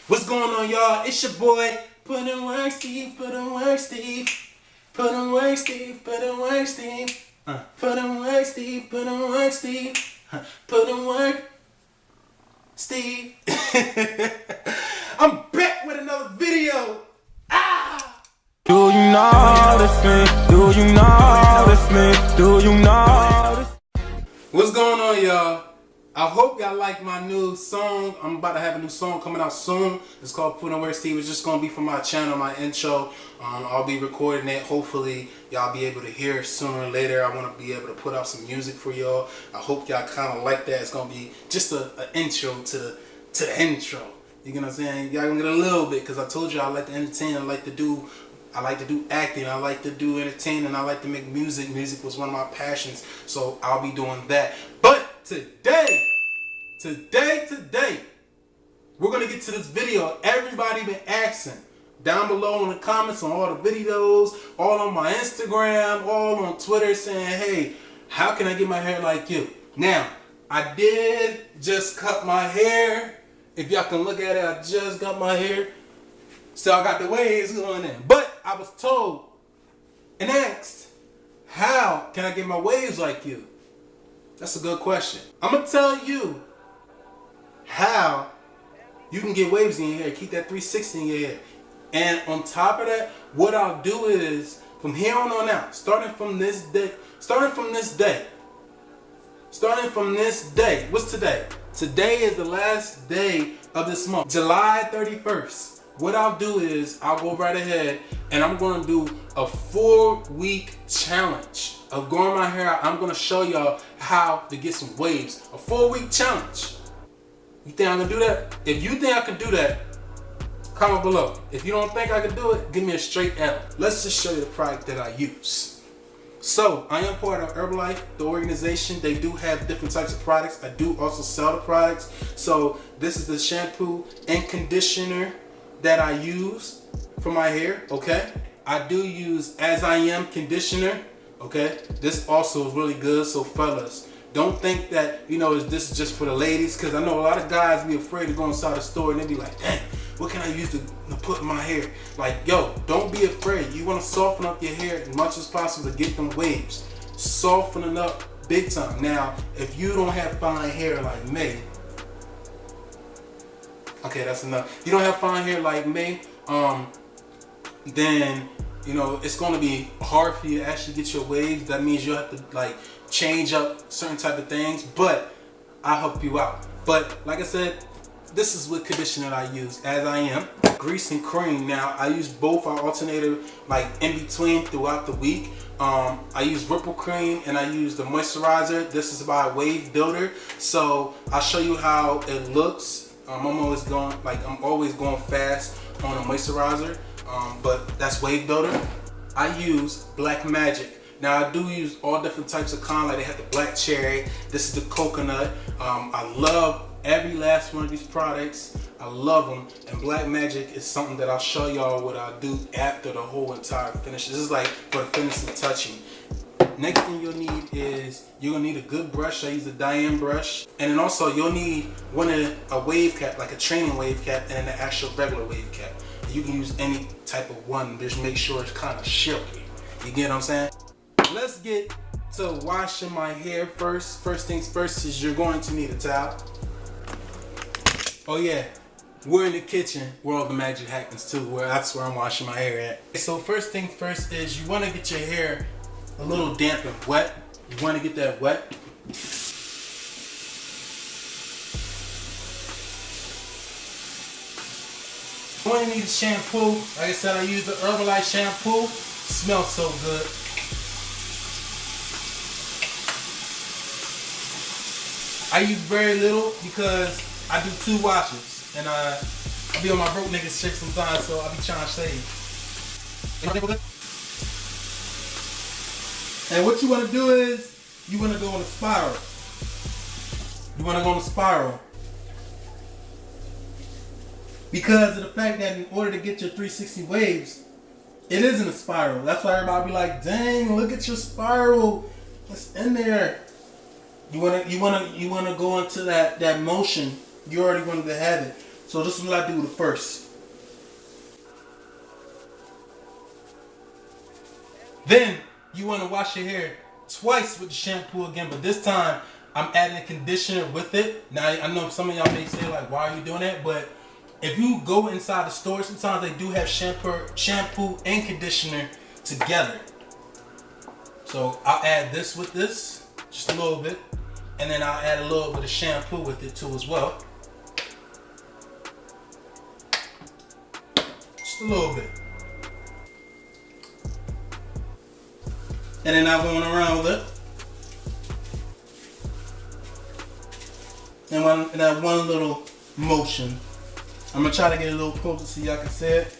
What's going on, y'all? It's your boy, Putnwork Steve, Putnwork Steve, Putnwork Steve, Putnwork Steve, Putnwork Steve, Putnwork Steve, Putnwork Steve. I'm back with another video. Do you notice me? Do you notice me? Do you notice? What's going on, y'all? I hope y'all like my new song. I'm about to have a new song coming out soon. It's called Putnwork Steve. It's just going to be for my channel, my intro. I'll be recording it. Hopefully, y'all be able to hear it sooner or later. I want to be able to put out some music for y'all. I hope y'all kind of like that. It's going to be just an intro to the intro. You know what I'm saying? Y'all going to get a little bit because I told you I like to entertain. I like to do acting, I like to do entertaining, I like to make music. Music was one of my passions, so I'll be doing that. But today, we're gonna get to this video. Everybody been asking down below in the comments on all the videos, all on my Instagram, all on Twitter, saying, hey, how can I get my hair like you? Now, I did just cut my hair. If y'all can look at it, I just got my hair. So I got the waves going in. But I was told and asked, how can I get my waves like you? That's a good question. I'm going to tell you how you can get waves in your hair. Keep that 360 in your hair. And on top of that, what I'll do is, from here on out, starting from this day, what's today? Today is the last day of this month, July 31st. What I'll do is I'll go right ahead and I'm going to do a 4-week challenge of growing my hair out. I'm going to show y'all how to get some waves. A 4-week challenge. You think I can do that? If you think I can do that, comment below. If you don't think I can do it, give me a straight L. Let's just show you the product that I use. So, I am part of Herbalife, the organization. They do have different types of products. I do also sell the products. So, this is the shampoo and conditioner that I use for my hair, okay? I do use As I Am conditioner, okay? This also is really good, so fellas, don't think that, you know, this is just for the ladies, because I know a lot of guys be afraid to go inside the store and they be like, dang, what can I use to put in my hair? Like, yo, don't be afraid. You want to soften up your hair as much as possible to get them waves. Soften it up big time. Now, if you don't have fine hair like me, okay, that's enough. You don't have fine hair like me, then, you know, it's going to be hard for you to actually get your waves. That means you'll have to, like, change up certain type of things, but I'll help you out. But, like I said, this is what conditioner I use, As I Am. Grease and cream. Now, I use both. I alternated, like, in between throughout the week. I use Ripple Cream and I use the moisturizer. This is by Wave Builder. So, I'll show you how it looks. I'm always going fast on a moisturizer, but that's Wave Builder. I use Black Magic. Now I do use all different types of like they have the black cherry. This is the coconut. I love every last one of these products. I love them, and Black Magic is something that I'll show y'all what I do after the whole entire finish. This is like for the finishing touching. Next thing you'll need is, you're gonna need a good brush. I use the Diane brush. And then also you'll need a wave cap, like a training wave cap, and an actual regular wave cap. You can use any type of one, just make sure it's kind of silky. You get what I'm saying? Let's get to washing my hair first. First things first is you're going to need a towel. Oh yeah, we're in the kitchen where all the magic happens too, that's where I'm washing my hair at. So first things first is you wanna get your hair a little damp and wet. You want to get that wet. You want to need a shampoo. Like I said, I use the Herbalife shampoo. It smells so good. I use very little because I do 2 washes. And I be on my broke nigga shit sometimes, so I be trying to save. And what you want to do is, you want to go on a spiral. You want to go on a spiral. Because of the fact that in order to get your 360 waves, it isn't a spiral. That's why everybody be like, dang, look at your spiral. It's in there. You wanna go into that motion. You already wanted to have it. So this is what I do first. Then you want to wash your hair twice with the shampoo again, but this time I'm adding a conditioner with it. Now I know some of y'all may say like, why are you doing that? But if you go inside the store, sometimes they do have shampoo and conditioner together. So I'll add this with this, just a little bit, and then I'll add a little bit of shampoo with it too as well. Just a little bit. And then I'm going around with it. And that one little motion. I'm going to try to get a little closer so y'all can see it.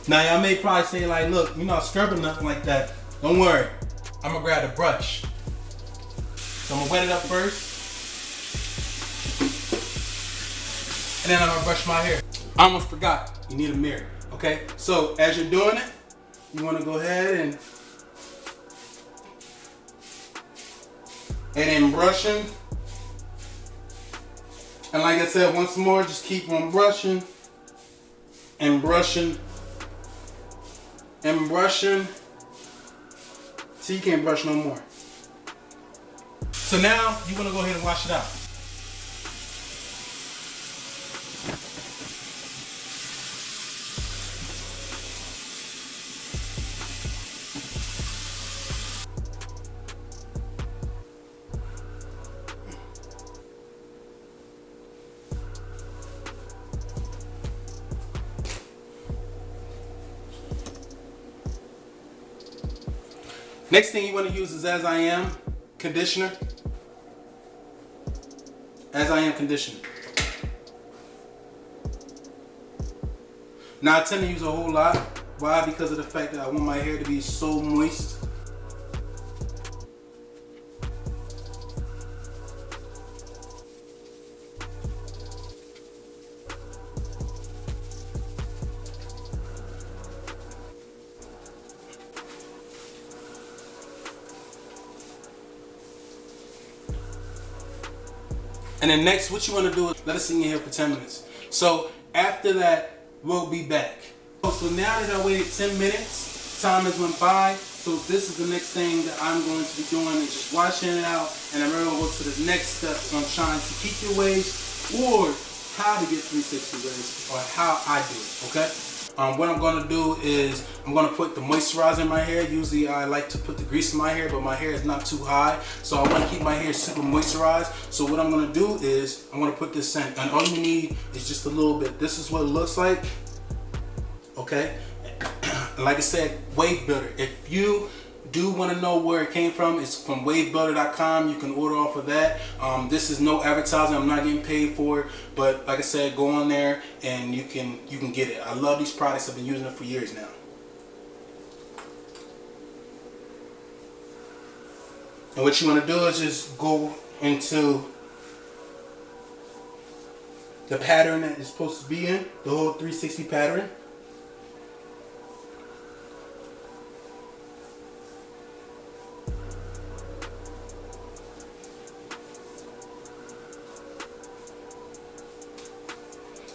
Now y'all may probably say like, look, you're not scrubbing nothing like that. Don't worry, I'm gonna grab the brush. So I'm gonna wet it up first. And then I'm gonna brush my hair. I almost forgot, you need a mirror, okay? So as you're doing it, you wanna go ahead and then brushing. And like I said, once more, just keep on brushing and brushing and brushing till you can't brush no more. So now you want to go ahead and wash it out. Next thing you want to use is As I Am conditioner. As I Am conditioner. Now I tend to use a whole lot. Why? Because of the fact that I want my hair to be so moist. And then next, what you want to do is let it sit in your hair for 10 minutes. So after that, we'll be back. So now that I waited 10 minutes, time has went by. So this is the next thing that I'm going to be doing, is just washing it out. And I'm going to go to the next steps on trying to keep your waves, or how to get 360 waves, or how I do it, okay? What I'm going to do is I'm going to put the moisturizer in my hair. Usually I like to put the grease in my hair, but my hair is not too high, so I want to keep my hair super moisturized. So what I'm going to do is I'm going to put this in, and all you need is just a little bit. This is what it looks like, okay? Like I said, Wave Builder. If you do want to know where it came from, it's from wavebuilder.com. You can order off of that. This is no advertising. I'm not getting paid for it, but like I said, go on there and you can get it. I love these products. I've been using them for years now. And what you want to do is just go into the pattern that it's supposed to be in, the whole 360 pattern.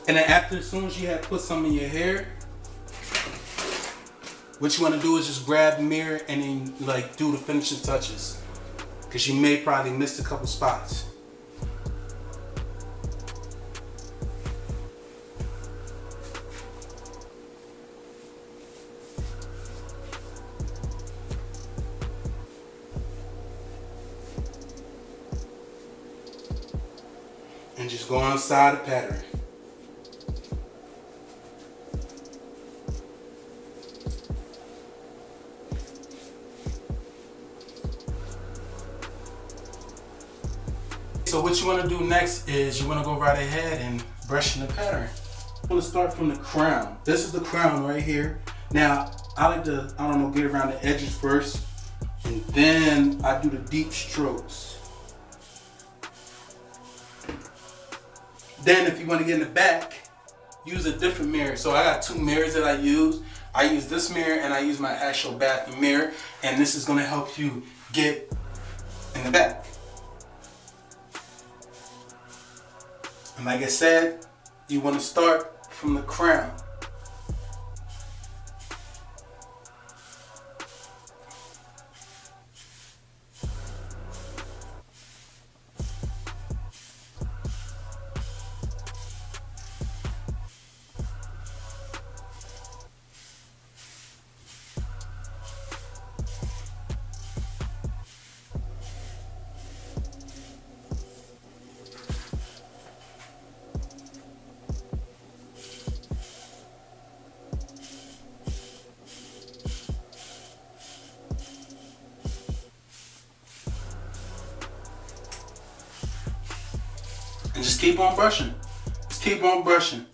And then after, as soon as you have put some in your hair, what you want to do is just grab the mirror and then like do the finishing touches, because you may probably miss a couple spots. And just go inside the pattern. So what you want to do next is you want to go right ahead and brush in the pattern. I'm going to start from the crown. This is the crown right here. Now, I like to, I don't know, get around the edges first, and then I do the deep strokes. Then if you want to get in the back, use a different mirror. So I got 2 mirrors that I use. I use this mirror and I use my actual bathroom mirror, and this is going to help you get in the back. And like I said, you want to start from the crown. And just keep on brushing. Just keep on brushing.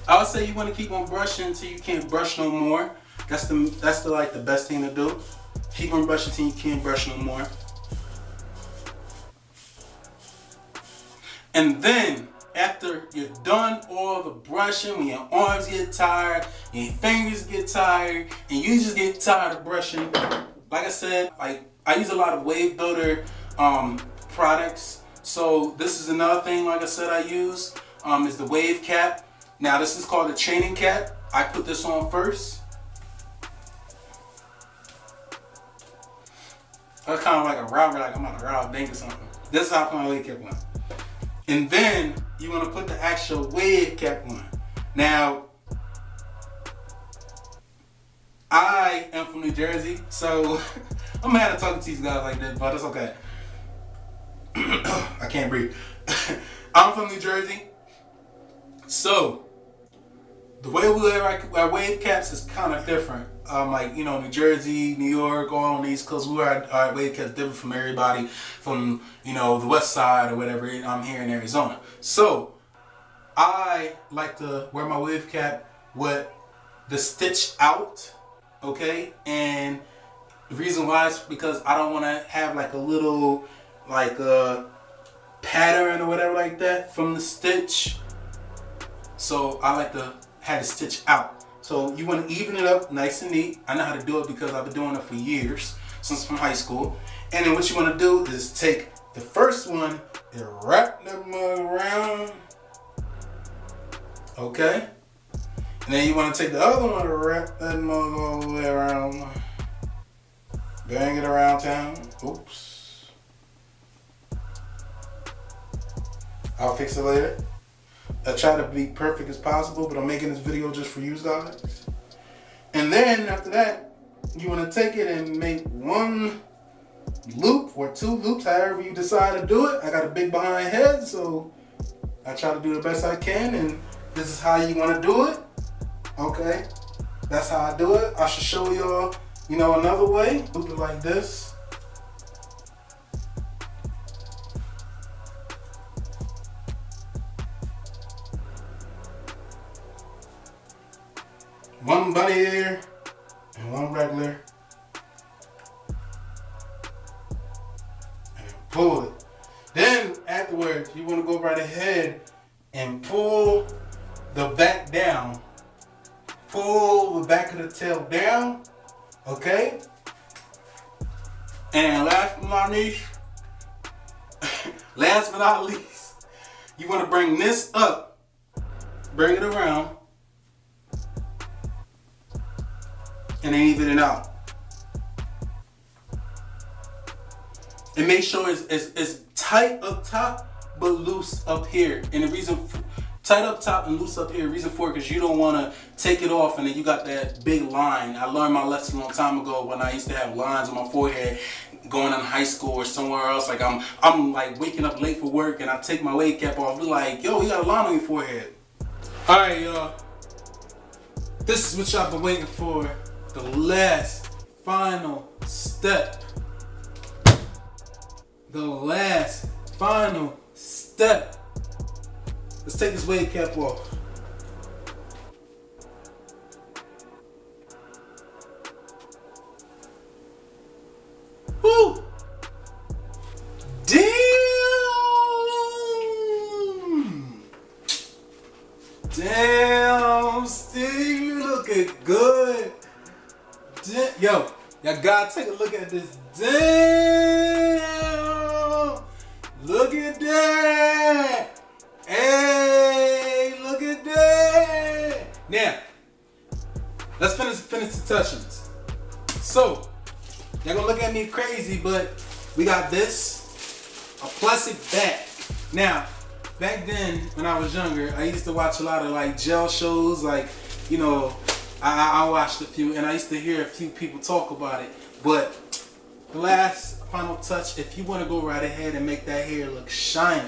I would say you want to keep on brushing until you can't brush no more. That's the like the best thing to do. Keep on brushing until you can't brush no more. And then after you're done all the brushing, when your arms get tired, your fingers get tired, and you just get tired of brushing, like I said, I use a lot of wave builder products. So this is another thing, like I said, I use is the wave cap. Now this is called a training cap. I put this on first. That's kind of like a robber, like I'm about to rob a bank or something. This is how I put my wave cap on. And then you want to put the actual wave cap on. Now, I am from New Jersey, so I'm mad at talking to these guys like this, but it's okay. I can't breathe. I'm from New Jersey, so the way we wear wave caps is kind of different. Like, you know, New Jersey, New York, all on the East Coast, we wear our wave caps different from everybody from, you know, the West Side or whatever. I'm here in Arizona, so I like to wear my wave cap with the stitch out, okay? And the reason why is because I don't want to have like a little like a pattern or whatever like that from the stitch. So I like to have the stitch out. So you want to even it up nice and neat. I know how to do it because I've been doing it for years, since from high school. And then what you want to do is take the first one and wrap that mug around, okay? And then you want to take the other one and wrap that mug all the way around, bang it around town. Oops. I'll fix it later. I try to be perfect as possible, but I'm making this video just for you guys. And then after that, you want to take it and make 1 loop or 2 loops, however you decide to do it. I got a big behind head, so I try to do the best I can, and this is how you want to do it. Okay, that's how I do it. I should show y'all, you know, another way. Loop it like this. One bunny ear and 1 regular, and pull it. Then afterwards, you want to go right ahead and pull the back down. Pull the back of the tail down, okay? And last but not least, you want to bring this up, bring it around, and then even it out. And make sure it's tight up top but loose up here. And the reason tight up top and loose up here, reason for it, because you don't want to take it off and then you got that big line. I learned my lesson a long time ago when I used to have lines on my forehead going in high school or somewhere else. Like I'm like waking up late for work and I take my wave cap off. Be like, yo, you got a line on your forehead. All right, y'all. This is what y'all been waiting for. The last final step. The last final step. Let's take this wave cap off. Woo! Damn! Damn, Steve, you looking good. Yo, y'all gotta take a look at this. Damn, look at that. Hey, look at that. Now, let's finish the touchings. So, y'all gonna look at me crazy, but we got this, a plastic bag. Now, back then, when I was younger, I used to watch a lot of like gel shows, like, you know, I watched a few, and I used to hear a few people talk about it. But the last final touch, if you want to go right ahead and make that hair look shiny,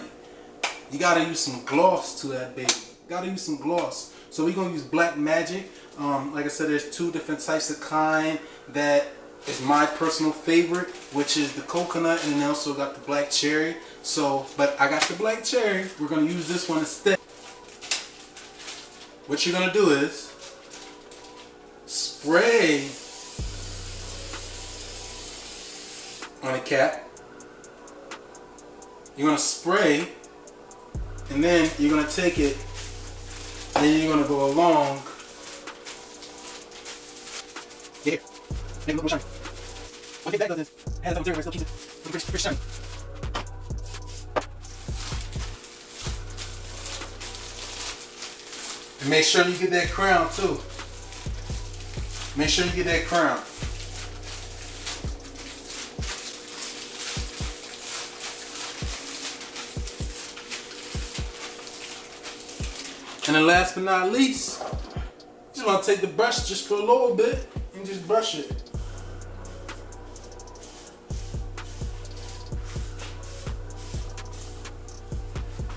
you gotta use some gloss to that baby. Gotta use some gloss. So we're gonna use Black Magic. Like I said, there's two different types of kind that is my personal favorite, which is the coconut, and then also got the black cherry. So, but I got the black cherry. We're gonna use this one instead. What you're gonna do is spray on a cap. You're gonna spray, and then you're gonna take it, and then you're gonna go along. Yeah, make it look more shiny. One thing that does is it has some material, but it still keeps it pretty shiny. And make sure you get that crown too. Make sure you get that crown. And then last but not least, just want to take the brush just for a little bit and just brush it.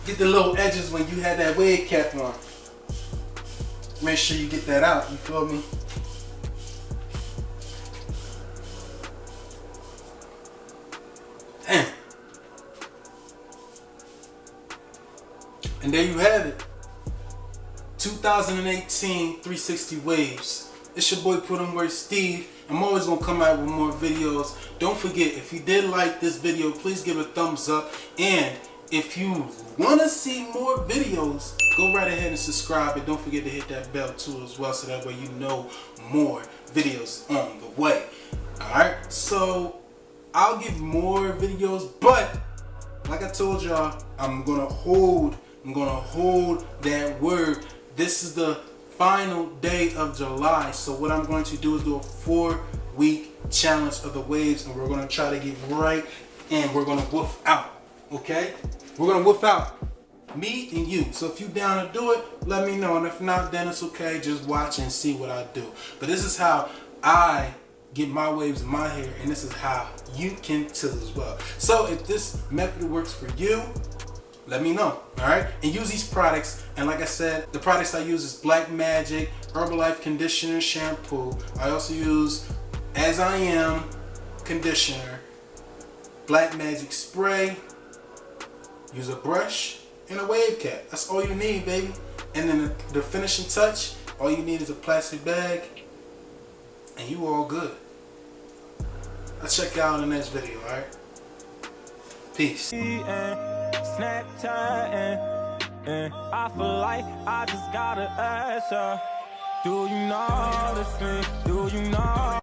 Get the little edges when you had that wave cap on. Make sure you get that out, you feel me? Damn. And there you have it. 2018 360 waves. It's your boy Putnwork Steve. I'm always gonna come out with more videos. Don't forget, if you did like this video, please give it a thumbs up. And if you wanna see more videos, go right ahead and subscribe, and don't forget to hit that bell too as well, so that way you know more videos on the way. Alright, so I'll give more videos, but like I told y'all, I'm gonna hold that word. This is the final day of July, so what I'm going to do is do a 4-week challenge of the waves, and we're gonna try to get right, and we're gonna woof out. Okay? We're gonna woof out, me and you. So if you down to do it, let me know. And if not, then it's okay. Just watch and see what I do. But this is how I get my waves in my hair, and this is how you can too as well. So if this method works for you, let me know. Alright? And use these products. And like I said, the products I use is Black Magic, Herbalife Conditioner Shampoo. I also use As I Am Conditioner, Black Magic Spray. Use a brush and a wave cap. That's all you need, baby. And then the finishing touch, all you need is a plastic bag, and you all good. I'll check you out in the next video, alright? Peace. Snapchat, I feel like I just gotta ask her, do you notice me? Do you know?